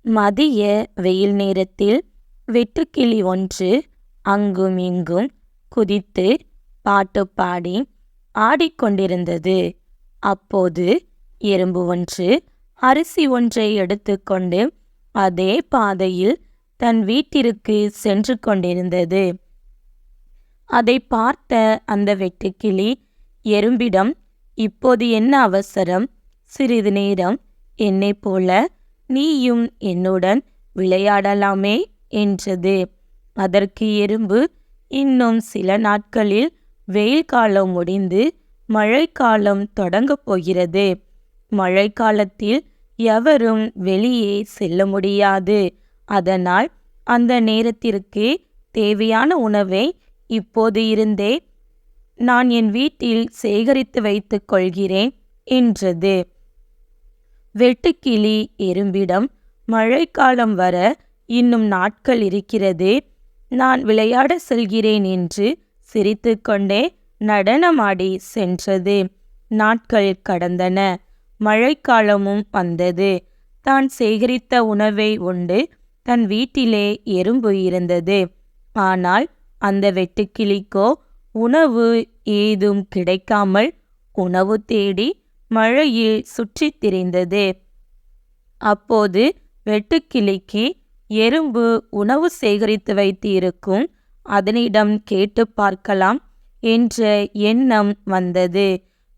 மதிய வெயில் நேரத்தில் வெட்டுக்கிளி ஒன்று அங்கும் இங்கும் குதித்து பாட்டு பாடி ஆடிக்கொண்டிருந்தது. அப்போது எறும்பு ஒன்று அரிசி ஒன்றை எடுத்துக்கொண்டு அதே பாதையில் தன் வீட்டிற்கு சென்று கொண்டிருந்தது. அதை பார்த்த அந்த வெட்டுக்கிளி எறும்பிடம், "இப்போது என்ன அவசரம்? சிறிது நேரம் என்னைப் போல நீயும் என்னுடன் விளையாடலாமே" என்றது. அதற்கு எறும்பு, "இன்னும் சில நாட்களில் வெயில் காலம் முடிந்து மழைக்காலம் தொடங்கப் போகிறது. மழைக்காலத்தில் எவரும் வெளியே செல்ல முடியாது. அதனால் அந்த நேரத்திற்கு தேவையான உணவை இப்போது இருந்தே நான் என் வீட்டில் சேகரித்து வைத்துக் கொள்கிறேன்" என்றது. வெட்டுக்கிளி எறும்பிடம், "மழைக்காலம் வர இன்னும் நாட்கள் இருக்கிறது. நான் விளையாட செல்கிறேன்" என்று சிரித்துக்கொண்டே நடனமாடி சென்றது. நாட்கள் கடந்தன. மழைக்காலமும் வந்தது. தான் சேகரித்த உணவை உண்டு தன் வீட்டிலே எறும்பு இருந்தது. ஆனால் அந்த வெட்டுக்கிளிக்கோ உணவு ஏதும் கிடைக்காமல் உணவு தேடி மழையில் சுற்றித் திரிந்தது. அப்போது வெட்டுக்கிளிக்கு எறும்பு உணவு சேகரித்து வைத்து இருக்கும். அதனிடம் கேட்டு பார்க்கலாம் என்ற எண்ணம் வந்தது.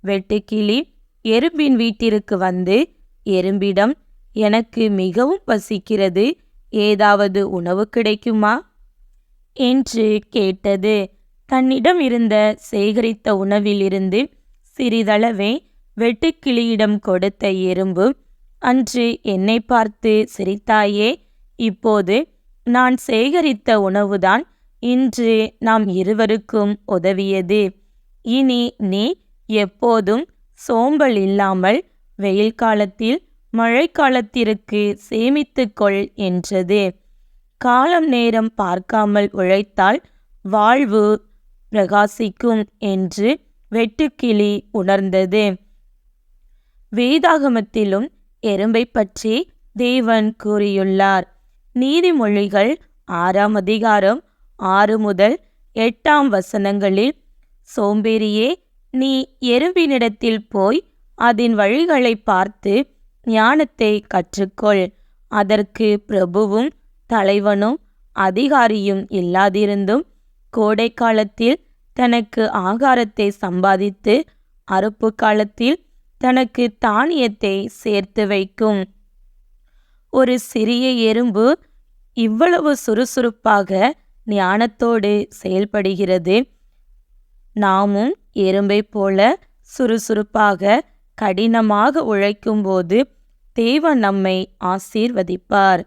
வெட்டுக்கிளி எறும்பின் வீட்டிற்கு வந்து எறும்பிடம், "எனக்கு மிகவும் பசிக்கிறது. ஏதாவது உணவு கிடைக்குமா?" என்று கேட்டது. தன்னிடம் இருந்த சேகரித்த உணவிலிருந்து சிறிதளவை வெட்டுக்கிளியிடம் கொடுத்த எறும்பு, "அன்று என்னை பார்த்து சிரித்தாயே, இப்போது நான் சேகரித்த உணவுதான் இன்று நாம் இருவருக்கும் உதவியது. இனி நீ எப்போதும் சோம்பல் இல்லாமல் வெயில் காலத்தில் மழைக்காலத்திற்கு சேமித்துக்கொள்" என்றது. காலம் நேரம் பார்க்காமல் உழைத்தால் வாழ்வு பிரகாசிக்கும் என்று வெட்டுக்கிளி உணர்ந்தது. வேதாகமத்திலும் எறும்பை பற்றி தேவன் கூறியுள்ளார். நீதிமொழிகள் 6ஆம் அதிகாரம் 6 முதல் 8ஆம் வசனங்களில், "சோம்பேறியே, நீ எறும்பினிடத்தில் போய் அதன் வழிகளை பார்த்து ஞானத்தை கற்றுக்கொள். அதற்கு பிரபுவும் தலைவனும் அதிகாரியும் இல்லாதிருந்தும் கோடை காலத்தில் தனக்கு ஆகாரத்தை சம்பாதித்து அறுப்பு காலத்தில் தனக்கு தானியத்தை சேர்த்து வைக்கும்." ஒரு சிறிய எறும்பு இவ்வளவு சுறுசுறுப்பாக ஞானத்தோடு செயல்படுகிறது. நாமும் எறும்பை போல சுறுசுறுப்பாக கடினமாக உழைக்கும்போது தேவன் நம்மை ஆசீர்வதிப்பார்.